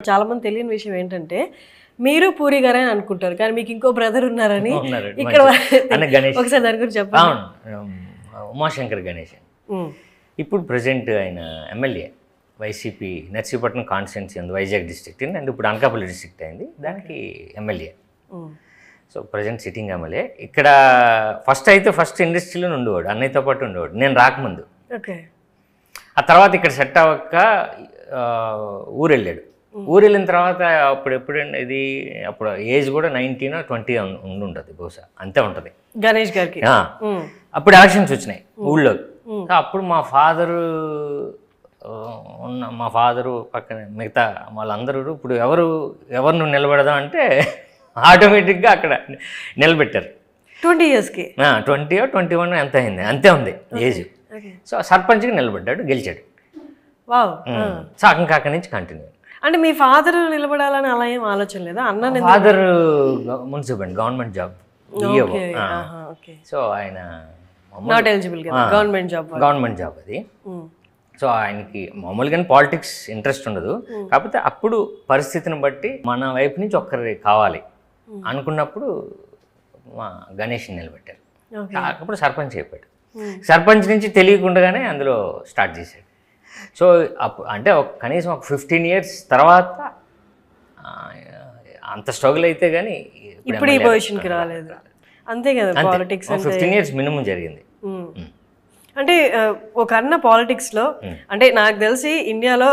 చాలా మంది తెలియని విషయం ఏంటంటే మీరు పూరి గారే అని అనుకుంటారు, కానీ మీకు ఇంకో బ్రదర్ ఉన్నారని ఇక్కడ ఒకసారి దాని గురించి చెప్పండి. ఉమాశంకర్ గణేష్ ఇప్పుడు ప్రెసెంట్ ఆయన ఎమ్మెల్యే వైసీపీ నర్సీపట్నం కాన్స్టిట్యున్సీ ఉంది, వైజాగ్ డిస్ట్రిక్ట్ అండ్ ఇప్పుడు అనకాపల్లి డిస్ట్రిక్ట్ అయింది, దానికి MLA. So present sitting MLA. ఇక్కడ ఫస్ట్ ఇండస్ట్రీలో ఉండేవాడు, అన్నయ్యతో పాటు ఉండేవాడు నేను రాకముందు. ఆ తర్వాత ఇక్కడ సెట్ అవ్వక ఊరు వెళ్ళాడు. ఊరు వెళ్ళిన తర్వాత ఎప్పుడండి ఇది అప్పుడు ఏజ్ కూడా 19 or 20 ఉంటుంది బహుశా, అంతే ఉంటుంది గణేష్ గారికి. అప్పుడు ఎలక్షన్స్ వచ్చినాయి ఊళ్ళో. అప్పుడు మా ఫాదరు పక్కన మిగతా వాళ్ళందరూ ఇప్పుడు ఎవరు నువ్వు నిలబెడదాం అంటే ఆటోమేటిక్గా అక్కడ నిలబెట్టారు. 20 yearsకి 20 or 21 ఎంత అయింది అంతే ఉంది ఏజ్. సో సర్పంచ్కి నిలబడ్డాడు, గెలిచాడు. సో అక్కడి నుంచి కంటిన్యూ. అంటే మీ ఫాదర్ నిలబడాలని అలా ఏం ఆలోచన లేదా? అన్న father municipal government job. So ఆయన నాట్ ఎలిజిబుల్ గవర్నమెంట్ జాబ్ అది. సో ఆయనకి మామూలుగానే పాలిటిక్స్ ఇంట్రెస్ట్ ఉండదు, కాకపోతే అప్పుడు పరిస్థితిని బట్టి మన వైపు నుంచి ఒక్కరి కావాలి అనుకున్నప్పుడు మా గణేష్ని నిలబెట్టారు. అప్పుడు సర్పంచ్ అయిపోయాడు. సర్పంచ్ నుంచి తెలియకుండానే అందులో స్టార్ట్ చేశాడు. సో అంటే కనీసం ఒక 15 years తర్వాత అంత స్ట్రగుల్ అయితే కానీ ఇప్పుడు ఈ పొజిషన్కి రాలేదు. అంతే కదా, పాలిటిక్స్ 15 years మినిమం జరిగింది. అంటే ఒక అన్న పాలిటిక్స్లో అంటే నాకు తెలిసి ఇండియాలో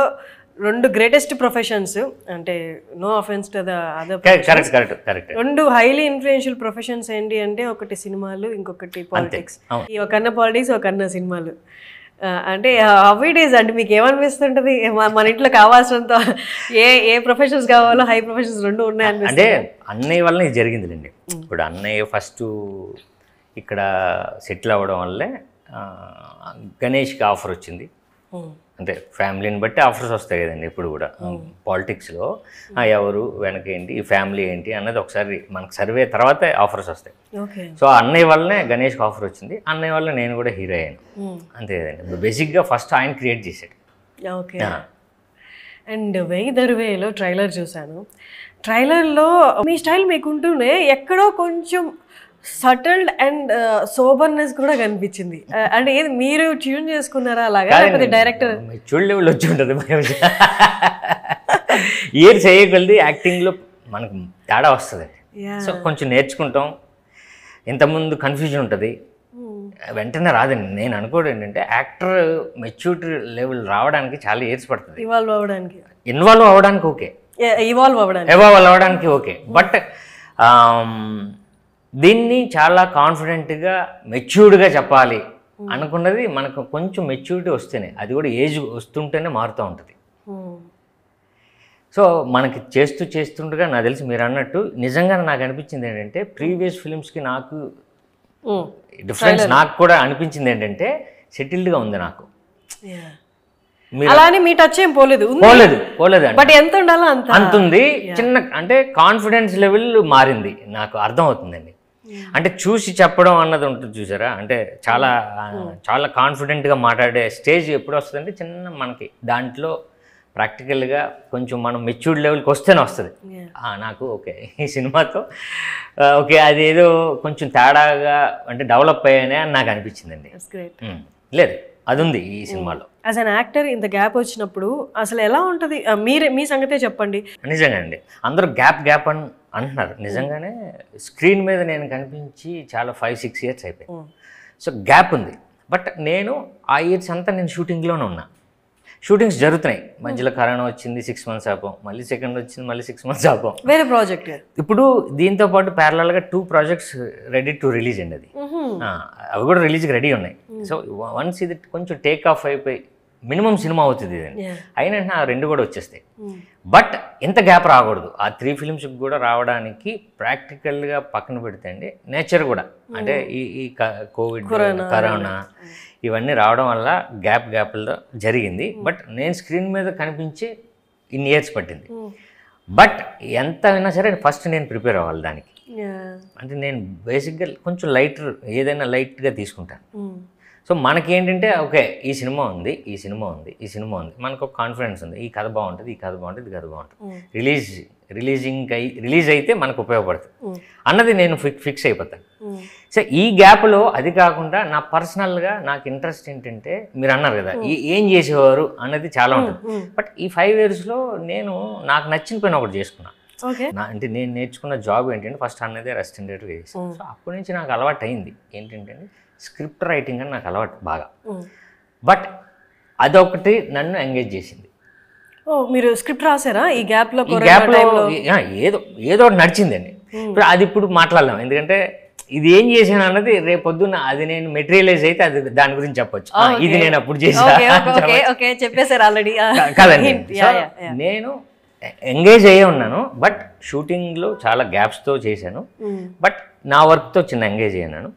2 greatest professions, అంటే no offence to the other, correct 2 highly influential professions ఏంటి అంటే ఒకటి సినిమాలు, ఇంకొకటి పాలిటిక్స్. ఈ ఒక అన్న పాలిటిక్స్, ఒక అన్న సినిమాలు. అంటే హౌ ఇట్ ఈస్ అంటే మీకు ఏమనిపిస్తుంటుంది? మన ఇంట్లో కావాల్సినంత ఏ ప్రొఫెషన్స్ కావాలో హై ప్రొఫెషన్స్ 2 ఉన్నాయి అంటే అన్నయ్య వల్ల ఇది జరిగిందిలేండి. ఇప్పుడు అన్నయ్య ఫస్ట్ ఇక్కడ సెటిల్ అవ్వడం వల్లే గణేష్కి ఆఫర్ వచ్చింది. అంటే ఫ్యామిలీని బట్టి ఆఫర్స్ వస్తాయి కదండి ఇప్పుడు కూడా పాలిటిక్స్లో. ఎవరు వెనక ఏంటి, ఈ ఫ్యామిలీ ఏంటి అన్నది ఒకసారి మనకు సర్వే తర్వాతే ఆఫర్స్ వస్తాయి. సో అన్నయ్య వల్లనే గణేష్కి ఆఫర్ వచ్చింది, అన్నయ్య వల్ల నేను కూడా హీరో అయ్యాను. అంతే కదండి, బేసిక్గా ఫస్ట్ ఆయన క్రియేట్ చేశాడు. ఓకే. అండ్ వెయ్యి దరువేలో ట్రైలర్ చూశాను. ట్రైలర్లో మీ స్టైల్ మీకుంటూనే ఎక్కడో కొంచెం సటిల్డ్ అండ్ సోబర్నెస్ కూడా కనిపించింది. అంటే ఏది మీరు ట్యూన్ చేసుకున్నారా అలాగా, లేకపోతే డైరెక్టర్ మెచ్యూర్డ్ లెవెల్ వచ్చి ఉంటుంది? ఇయర్ చేయగలది యాక్టింగ్లో మనకు తేడా వస్తుంది. సో కొంచెం నేర్చుకుంటాం. ఇంతకుముందు కన్ఫ్యూజన్ ఉంటుంది, వెంటనే రాదండి. నేను అనుకోవడం ఏంటంటే యాక్టర్ మెచ్యూరిటీ లెవెల్ రావడానికి చాలా ఇయర్స్ పడుతుంది. ఇన్వాల్వ్ అవ్వడానికి ఓకే, ఇవాల్వ్ అవ్వడానికి ఓకే. బట్ దీన్ని చాలా కాన్ఫిడెంట్గా మెచ్యూర్డ్గా చెప్పాలి అనుకున్నది మనకు కొంచెం మెచ్యూరిటీ వస్తేనే, అది కూడా ఏజ్ వస్తుంటేనే మారుతూ ఉంటుంది. సో మనకి చేస్తుండగా నాకు తెలిసి మీరు అన్నట్టు నిజంగా నాకు అనిపించింది ఏంటంటే ప్రీవియస్ ఫిలిమ్స్కి నాకు డిఫరెన్స్ నాకు కూడా అనిపించింది ఏంటంటే సెటిల్డ్గా ఉంది నాకు. అలానే మీ టచ్ ఏం పోలేదు బట్ ఎంత ఉండాలో అంత ఉంది. చిన్న అంటే కాన్ఫిడెన్స్ లెవెల్ మారింది నాకు అర్థమవుతుందండి. అంటే చూసి చెప్పడం అన్నది ఉంటుంది చూసారా, అంటే చాలా కాన్ఫిడెంట్గా మాట్లాడే స్టేజ్ ఎప్పుడు వస్తుందంటే చిన్న మనకి దాంట్లో ప్రాక్టికల్గా కొంచెం మనం మెచ్యూర్డ్ లెవెల్కి వస్తేనే వస్తుంది. నాకు ఓకే ఈ సినిమాతో ఓకే అదేదో కొంచెం తేడాగా అంటే డెవలప్ అయ్యానే అని నాకు అనిపించిందండి. లేదు అది ఉంది ఈ సినిమాలో. యాజ్ అన్ యాక్టర్ ఇంత గ్యాప్ వచ్చినప్పుడు అసలు ఎలా ఉంటుంది? మీ సంగతే చెప్పండి. నిజంగా అండి, అందరూ గ్యాప్ అని అంటున్నారు. నిజంగానే స్క్రీన్ మీద నేను కనిపించి చాలా 5-6 years అయిపోయింది. సో గ్యాప్ ఉంది. బట్ నేను ఆ ఇయర్స్ అంతా నేను షూటింగ్లోనే ఉన్నా. షూటింగ్స్ జరుగుతున్నాయి, మధ్యలో కరోనా వచ్చింది, 6 months ఆపాం, మళ్ళీ సెకండ్ వచ్చింది, మళ్ళీ 6 months ఆపాం. వేరే ప్రాజెక్ట్ ఇప్పుడు దీంతో పాటు ప్యారలల్గా 2 projects రెడీ టు రిలీజ్ అండి. అది అవి కూడా రిలీజ్కి రెడీ ఉన్నాయి. సో వన్స్ ఇది కొంచెం టేక్ ఆఫ్ అయిపోయి మినిమం సినిమా అవుతుంది ఇదండి, అయినా ఆ 2 కూడా వచ్చేస్తాయి. బట్ ఎంత గ్యాప్ రాకూడదు. ఆ 3 films కూడా రావడానికి ప్రాక్టికల్గా పక్కన పెడితే అండి నేచర్ కూడా అంటే ఈ కోవిడ్ కరోనా ఇవన్నీ రావడం వల్ల గ్యాప్లో జరిగింది. బట్ నేను స్క్రీన్ మీద కనిపించి ఇన్ని ఇయర్స్ పట్టింది. బట్ ఎంత అయినా సరే ఫస్ట్ నేను ప్రిపేర్ అవ్వాలి దానికి. అంటే నేను బేసిక్గా కొంచెం ఏదైనా లైట్గా తీసుకుంటాను. సో మనకి ఏంటంటే ఓకే ఈ సినిమా ఉంది ఈ సినిమా ఉంది ఈ సినిమా ఉంది మనకు ఒక కాన్ఫిడెన్స్ ఉంది, ఈ కథ బాగుంటుంది ఈ కథ బాగుంటుంది ఈ కథ బాగుంటుంది, రిలీజ్ అయితే మనకు ఉపయోగపడుతుంది అన్నది నేను ఫిక్స్ అయిపోతాను. సో ఈ గ్యాప్లో అది కాకుండా నా పర్సనల్గా నాకు ఇంట్రెస్ట్ ఏంటంటే మీరు అన్నారు కదా ఏం చేసేవారు అన్నది చాలా ఉంటుంది. బట్ ఈ 5 yearsలో నేను నాకు నచ్చిన పని ఒకటి చేసుకున్నాను. అంటే నేను నేర్చుకున్న జాబ్ ఏంటంటే ఫస్ట్ అన్నదే రెసిడెంట్ డైరెక్టర్గా చేశాను. సో అప్పటి నుంచి నాకు అలవాటు అయింది ఏంటంటే స్క్రిప్ట్ రైటింగ్ అని నాకు అలవాటు బాగా. బట్ అదొకటి నన్ను ఎంగేజ్ చేసింది. మీరు స్క్రిప్ట్ రాసారా ఈ గ్యాప్లో? ఏదో ఒకటి నడిచిందండి. ఇప్పుడు అది ఇప్పుడు మాట్లాడలేం, ఎందుకంటే ఇది ఏం చేశాను అన్నది రేపు పొద్దున్న అది నేను మెటీరియలైజ్ అయితే అది దాని గురించి చెప్పొచ్చు, ఇది నేను అప్పుడు చేశాను ఆల్రెడీ కదండి. నేను ఎంగేజ్ అయ్యే ఉన్నాను, బట్ షూటింగ్లో చాలా గ్యాప్స్తో చేశాను. బట్ నా వర్క్తో చిన్న ఎంగేజ్ అయ్యాను,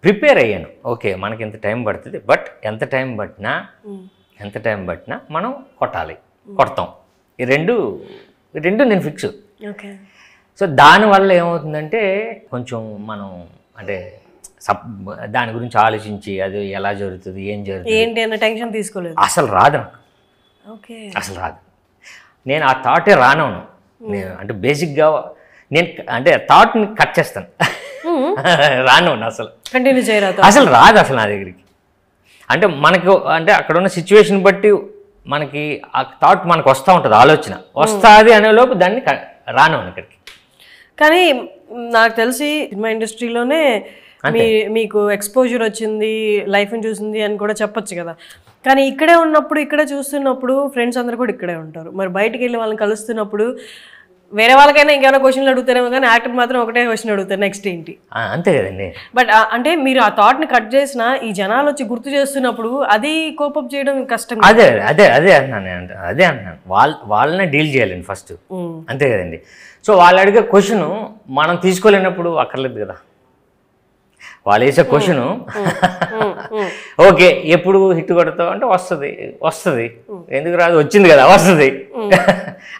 ప్రిపేర్ అయ్యాను. ఓకే మనకి ఎంత టైం పడుతుంది, బట్ ఎంత టైం పట్టినా మనం కొడతాం. ఈ రెండు నేను ఫిక్స్. సో దానివల్ల ఏమవుతుందంటే కొంచెం మనం అంటే దాని గురించి ఆలోచించి అది ఎలా జరుగుతుంది ఏం జరుగుతుంది ఏంటి అన్న టెన్షన్ తీసుకోలేదు. అసలు రాదు నాకు, అసలు రాదు. నేను ఆ థాటే రానవును. నేను అంటే బేసిక్గా నేను అంటే థాట్ని కట్ చేస్తాను, రానవును అసలు కంటిన్యూ చేయరాదు, అసలు రాదు అసలు నా దగ్గరికి. అంటే మనకు అంటే అక్కడ ఉన్న సిచ్యువేషన్ బట్టి మనకి ఆ థాట్ మనకు వస్తూ ఉంటుంది, ఆలోచన వస్తుంది అనేలోపు దాన్ని రానవును ఇక్కడికి. కానీ నాకు తెలిసి సినిమా ఇండస్ట్రీలోనే మీకు ఎక్స్పోజర్ వచ్చింది, లైఫ్ని చూసింది అని కూడా చెప్పొచ్చు కదా. కానీ ఇక్కడే ఉన్నప్పుడు ఇక్కడే చూస్తున్నప్పుడు ఫ్రెండ్స్ అందరు కూడా ఇక్కడే ఉంటారు. మరి బయటికి వెళ్ళి వాళ్ళని కలుస్తున్నప్పుడు వేరే వాళ్ళకైనా ఇంకేమైనా క్వశ్చన్లు అడుగుతారేమో, కానీ యాక్టర్ మాత్రం ఒకటే క్వశ్చన్ అడుగుతారు, నెక్స్ట్ ఏంటి, అంతే కదండి. బట్ అంటే మీరు ఆ థాట్ని కట్ చేసిన ఈ జనాలు వచ్చి గుర్తు చేస్తున్నప్పుడు అది కోపప్ చేయడం కష్టం. అదే అంటున్నాను వాళ్ళనే డీల్ చేయాలండి ఫస్ట్, అంతే కదండి. సో వాళ్ళు అడిగే క్వశ్చన్ మనం తీసుకోలేనప్పుడు అక్కర్లేదు కదా. వాళ్ళు వేసే క్వశ్చన్ ఓకే ఎప్పుడు హిట్ కొడతావు అంటే వస్తుంది, ఎందుకు రాదు, వచ్చింది కదా వస్తుంది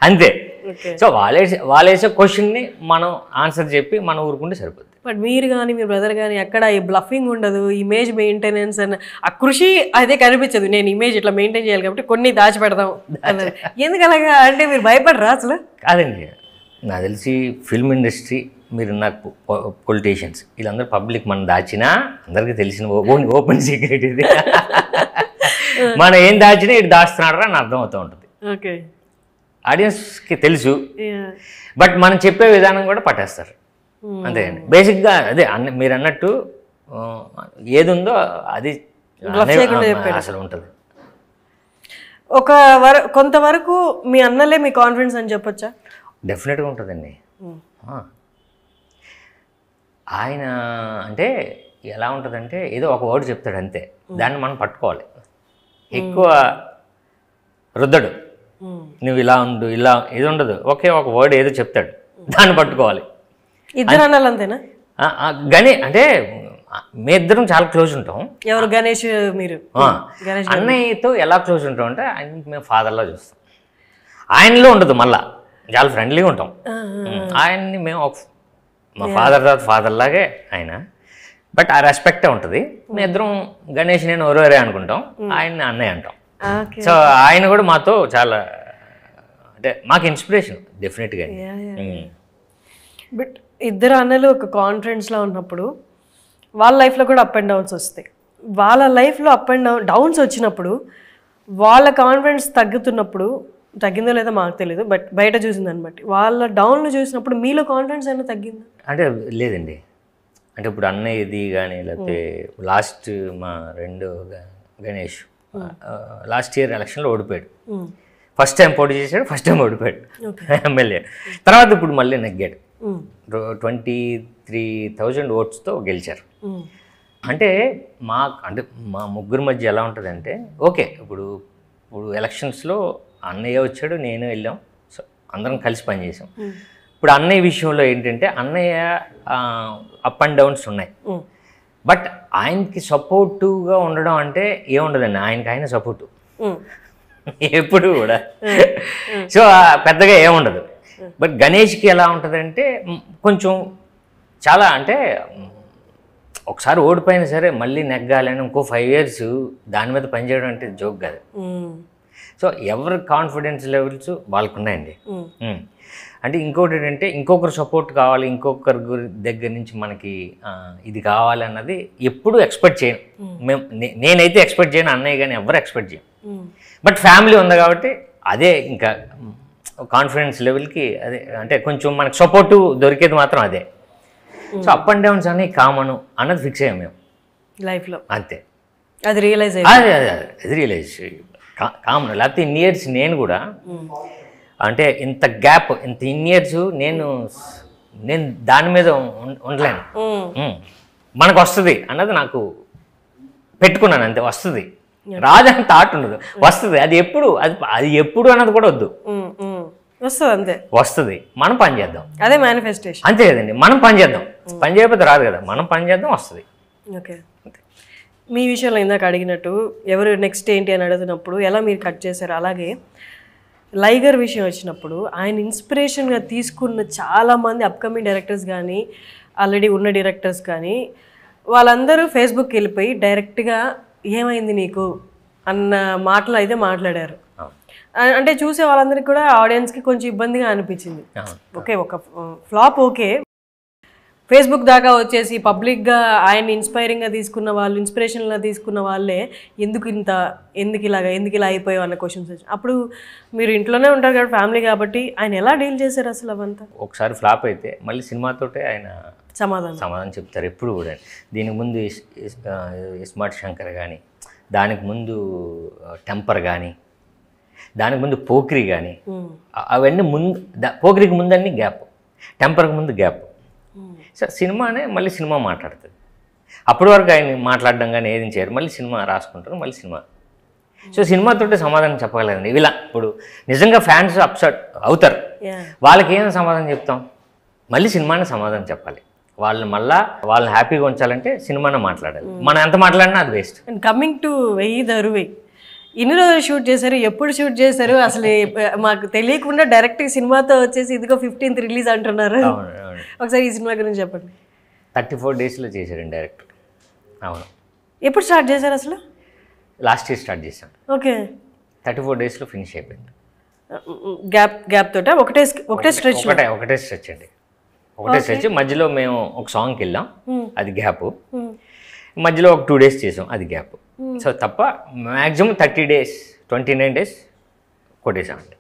అంతే. సో వాళ్ళేసే క్వశ్చన్ని మనం ఆన్సర్ చెప్పి మనం ఊరుకుంటే సరిపోద్ది. బట్ మీరు కానీ మీ బ్రదర్ కానీ ఎక్కడ ఈ బ్లఫింగ్ ఉండదు, ఇమేజ్ మెయింటెనెన్స్ అని ఆ కృషి అదే కనిపించదు. నేను ఇమేజ్ ఇట్లా మెయింటైన్ చేయాలి కాబట్టి కొన్ని దాచిపెడదాం అన్నది. ఎందుకు అలాగా అంటే మీరు భయపడరా అసలు? కాదండి, నాకు తెలిసి ఫిల్మ్ ఇండస్ట్రీ మీరు నాకు పొలిటీషియన్స్ వీళ్ళందరూ పబ్లిక్ మనం దాచినా అందరికీ తెలిసిన ఓపెన్ సీక్రెట్ ఇది. మనం ఏం దాచినా ఇటు దాస్తున్నాడు అని అర్థం అవుతూ ఉంటుంది, ఆడియన్స్కి తెలుసు. బట్ మనం చెప్పే విధానం కూడా పట్టేస్తారు, అంతే అండి. బేసిక్గా అదే మీరు అన్నట్టు ఏది ఉందో అది అసలు ఉంటుంది. కొంతవరకు మీ అన్నలే మీ కాన్ఫిడెన్స్ అని చెప్పొచ్చా? డెఫినెట్గా ఉంటుందండి. ఆయన అంటే ఎలా ఉంటుందంటే ఏదో ఒక వర్డ్ చెప్తాడు అంతే, దాన్ని మనం పట్టుకోవాలి. ఎక్కువ రుద్దడు, నువ్వు ఇలా ఉండు ఇలా ఇది ఉండదు. ఒకే ఒక వర్డ్ ఏదో చెప్తాడు, దాన్ని పట్టుకోవాలి. ఇద్దరు అన్నలు అంతేనా? అంటే మీ ఇద్దరం చాలా క్లోజ్ ఉంటాం. ఎవరు? గణేష్ మీరు? అన్నయ్యతో ఎలా క్లోజ్ ఉంటాం అంటే ఆయన మేము ఫాదర్లా చూస్తాం, ఆయనలో ఉండదు, మళ్ళా చాలా ఫ్రెండ్లీగా ఉంటాం. ఆయన్ని మేము మా ఫాదర్ లాగే ఆయన, బట్ ఆ రెస్పెక్టే ఉంటుంది. మీ ఇద్దరం గణేష్ నేను ఒరవరే అనుకుంటాం, ఆయన్ని అన్నయ్య అంటాం. సో ఆయన కూడా మాతో చాలా అంటే మాకు ఇన్స్పిరేషన్ డెఫినెట్గా. బట్ ఇద్దరు అన్నలు ఒక కాన్ఫిడెన్స్లో ఉన్నప్పుడు వాళ్ళ లైఫ్లో కూడా అప్ అండ్ డౌన్స్ వస్తాయి. వాళ్ళ లైఫ్లో అప్ అండ్ డౌన్స్ వచ్చినప్పుడు వాళ్ళ కాన్ఫిడెన్స్ తగ్గిందో లేదో మాకు తెలియదు, బట్ బయట చూసిందని బట్టి వాళ్ళ డౌన్లు చూసినప్పుడు మీలో కాన్ఫిడెన్స్ అయినా తగ్గిందా? అంటే లేదండి. అంటే ఇప్పుడు అన్నయ్యది కానీ లేకపోతే లాస్ట్ మా గణేష్ లాస్ట్ ఇయర్ ఎలక్షన్లో ఓడిపోయాడు. ఫస్ట్ టైం పోటీ చేశాడు, ఫస్ట్ టైం ఓడిపోయాడు ఎమ్మెల్యే. తర్వాత ఇప్పుడు మళ్ళీ నెగ్గాడు, 23,000 ఓట్స్తో గెలిచారు. అంటే మా ముగ్గురు మధ్య ఎలా ఉంటుందంటే ఓకే ఇప్పుడు ఎలక్షన్స్లో అన్నయ్య వచ్చాడు, నేను వెళ్ళాం, సో అందరం కలిసి పనిచేసాం. ఇప్పుడు అన్నయ్య విషయంలో ఏంటంటే అన్నయ్య అప్ అండ్ డౌన్స్ ఉన్నాయి, బట్ ఆయనకి సపోర్టివ్గా ఉండడం అంటే ఏముండదండి, ఆయన సపోర్టు ఎప్పుడు కూడా. సో పెద్దగా ఏముండదు. బట్ గణేష్కి ఎలా ఉంటుందంటే కొంచెం చాలా అంటే ఒకసారి ఓడిపోయినా సరే మళ్ళీ నెగ్గాలని ఇంకో 5 years దాని మీద పనిచేయడం అంటే జోక్ కాదు. సో ఎవరి కాన్ఫిడెన్స్ లెవెల్స్ వాళ్ళకు ఉన్నాయండి. అంటే ఇంకోటి ఏంటంటే ఇంకొకరు సపోర్ట్ కావాలి, ఇంకొకరి దగ్గర నుంచి మనకి ఇది కావాలి అన్నది ఎప్పుడు ఎక్స్పెక్ట్ చేయను. నేనైతే ఎక్స్పెక్ట్ చేయను, అన్నయ్య కానీ ఎవరు ఎక్స్పెక్ట్ చేయను. బట్ ఫ్యామిలీ ఉంది కాబట్టి అదే ఇంకా కాన్ఫిడెన్స్ లెవెల్కి అదే, అంటే కొంచెం మనకు సపోర్టు దొరికేది మాత్రం అదే. సో అప్ అండ్ డౌన్స్ అనేవి కామను అన్నది ఫిక్స్ అయ్యాం మేము లైఫ్లో, అంతే. అది రియలైజ్ అది రియలైజ్ కామన్. లేకపోతే ఇన్ని ఇయర్స్ నేను కూడా అంటే ఇంత గ్యాప్, ఇంత ఇన్ని ఇయర్స్ నేను దాని మీద ఉండలేను. మనకు వస్తుంది అన్నది నాకు పెట్టుకున్నాను, అంతే. వస్తుంది, రాదని థాట్ ఉండదు, వస్తుంది. అది ఎప్పుడు అన్నది కూడా వద్దు, వస్తుంది, అంతే. వస్తుంది, మనం పని చేద్దాం, అదే మేనిఫెస్టేషన్. అంతే కదండి. మనం పని చేద్దాం, పని చేయకపోతే రాదు కదా, మనం పని చేద్దాం, వస్తుంది. ఓకే. మీ విషయంలో ఇందాక అడిగినట్టు ఎవరు నెక్స్ట్ ఏంటి అని అడుగుతున్నప్పుడు ఎలా మీరు కట్ చేశారు, అలాగే లైగర్ విషయం వచ్చినప్పుడు ఆయన ఇన్స్పిరేషన్గా తీసుకున్న చాలామంది అప్కమింగ్ డైరెక్టర్స్ కానీ ఆల్రెడీ ఉన్న డైరెక్టర్స్ కానీ వాళ్ళందరూ ఫేస్బుక్కి వెళ్ళిపోయి డైరెక్ట్గా ఏమైంది నీకు అన్న మాటలు అయితే మాట్లాడారు. అంటే చూసే వాళ్ళందరికీ కూడా ఆడియన్స్కి కొంచెం ఇబ్బందిగా అనిపించింది. ఓకే, ఒక ఫ్లాప్ ఓకే, ఫేస్బుక్ దాకా వచ్చేసి పబ్లిక్గా ఆయన ఇన్స్పైరింగ్గా తీసుకున్న వాళ్ళు, ఇన్స్పిరేషన్గా తీసుకున్న వాళ్ళే ఎందుకు ఇలా అయిపోయావు అన్న క్వశ్చన్స్ వచ్చి, అప్పుడు మీరు ఇంట్లోనే ఉంటారు కదా, ఫ్యామిలీ కాబట్టి ఆయన ఎలా డీల్ చేశారు అసలు అవంతా? ఒకసారి ఫ్లాప్ అయితే మళ్ళీ సినిమాతోటే ఆయన సమాధానం చెప్తారు ఎప్పుడు కూడా. దీనికి ముందు ఇస్మార్ట్ శంకర్ కానీ, దానికి ముందు టెంపర్ కానీ, దానికి ముందు పోక్రీ కానీ, అవన్నీ పోక్రీకి ముందు అన్ని గ్యాప్, టెంపర్కి ముందు గ్యాప్. సో సినిమానే మళ్ళీ సినిమా మాట్లాడుతుంది. అప్పటి వరకు ఆయన మాట్లాడడం కానీ ఏది చేయరు, మళ్ళీ సినిమా రాసుకుంటారు, మళ్ళీ సినిమా. సో సినిమాతోటి సమాధానం చెప్పగలండి. ఇలా ఇప్పుడు నిజంగా ఫ్యాన్స్ అప్సెట్ అవుతారు, వాళ్ళకి ఏం సమాధానం చెప్తాం? మళ్ళీ సినిమానే సమాధానం చెప్పాలి. వాళ్ళని హ్యాపీగా ఉంచాలంటే సినిమానే మాట్లాడాలి. మనం ఎంత మాట్లాడినా అది వేస్ట్. అండ్ కమింగ్ టు వెయ్యి దరువై, ఇన్ని రోజులు షూట్ చేశారు, ఎప్పుడు షూట్ చేశారు అసలు మాకు తెలియకుండా డైరెక్ట్ సినిమాతో వచ్చేసి ఇదిగో 15th రిలీజ్ అంటున్నారు. ఒకసారి ఈ సినిమా గురించి చెప్పండి. 34 daysలో చేశారండి డైరెక్టర్. అవును. ఎప్పుడు స్టార్ట్ చేశారు అసలు? లాస్ట్ ఇయర్ స్టార్ట్ చేశాం. ఓకే. 34 daysలో ఫినిష్ అయిపోయింది. గ్యాప్ తోట ఒకటే స్ట్రెచ్ అండి, ఒకటే స్ట్రెచ్. మధ్యలో మేము ఒక సాంగ్కి వెళ్ళాం, అది గ్యాప్. మధ్యలో ఒక 2 days చేసాం, అది గ్యాప్. సో తప్ప మ్యాక్సిమం 30 days 29 days కొట్టేసామండి.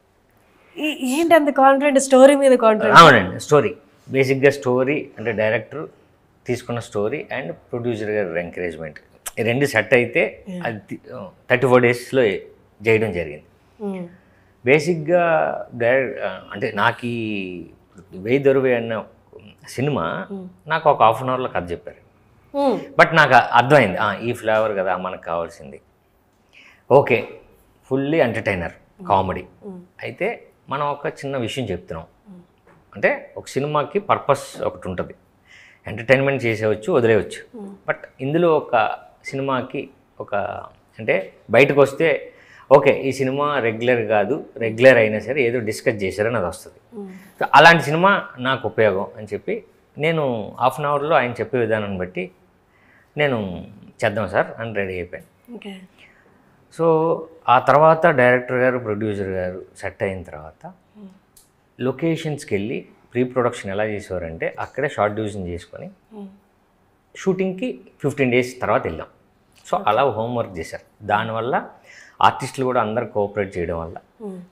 ఏంటి అంత కాన్ఫిడెంట్? స్టోరీ మీద కాన్ఫిడెంట్? అవునండి, స్టోరీ బేసిక్గా స్టోరీ అంటే డైరెక్టర్ తీసుకున్న స్టోరీ అండ్ ప్రొడ్యూసర్ గారి ఎంకరేజ్మెంట్, ఈ రెండు సెట్ అయితే అది 34 daysలో చేయడం జరిగింది. బేసిక్గా అంటే నాకు ఈ వెయ్యి దొరువై అన్న సినిమా నాకు ఒక 1/2 hourలో కథ చెప్పారు. బట్ నాకు అర్థమైంది, ఈ ఫ్లేవర్ కదా మనకు కావాల్సింది. Okay, fully entertainer, comedy. అయితే మనం ఒక చిన్న విషయం చెప్తున్నాం అంటే ఒక సినిమాకి పర్పస్ ఒకటి ఉంటుంది, ఎంటర్టైన్మెంట్ చేసేవచ్చు, వదిలేయచ్చు. బట్ ఇందులో ఒక సినిమాకి అంటే బయటకు వస్తే ఓకే ఈ సినిమా రెగ్యులర్ కాదు, రెగ్యులర్ అయినా సరే ఏదో డిస్కస్ చేశారని అది వస్తుంది. సో అలాంటి సినిమా నాకు ఉపయోగం అని చెప్పి నేను 1/2 hourలో ఆయన చెప్పే విధానాన్ని బట్టి నేను చేద్దాం సార్ అని రెడీ అయిపోయాను. సో ఆ తర్వాత డైరెక్టర్ గారు, ప్రొడ్యూసర్ గారు సెట్ అయిన తర్వాత లొకేషన్స్కి వెళ్ళి ప్రీ ప్రొడక్షన్ ఎలా చేసేవారంటే అక్కడే షార్ట్ డివిజన్ చేసుకొని షూటింగ్కి 15 days తర్వాత వెళ్ళాం. సో అలా హోంవర్క్ చేశారు. దానివల్ల ఆర్టిస్టులు కూడా అందరు కోఆపరేట్ చేయడం వల్ల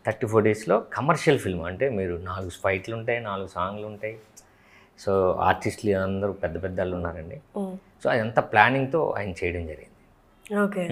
34 daysలో కమర్షియల్ ఫిల్మ్ అంటే మీరు 4 ఫైట్లు ఉంటాయి, 4 సాంగ్లు ఉంటాయి. సో ఆర్టిస్టులు అందరూ పెద్ద వాళ్ళు ఉన్నారండి. సో అదంతా ప్లానింగ్తో ఆయన చేయడం జరిగింది. ఓకే.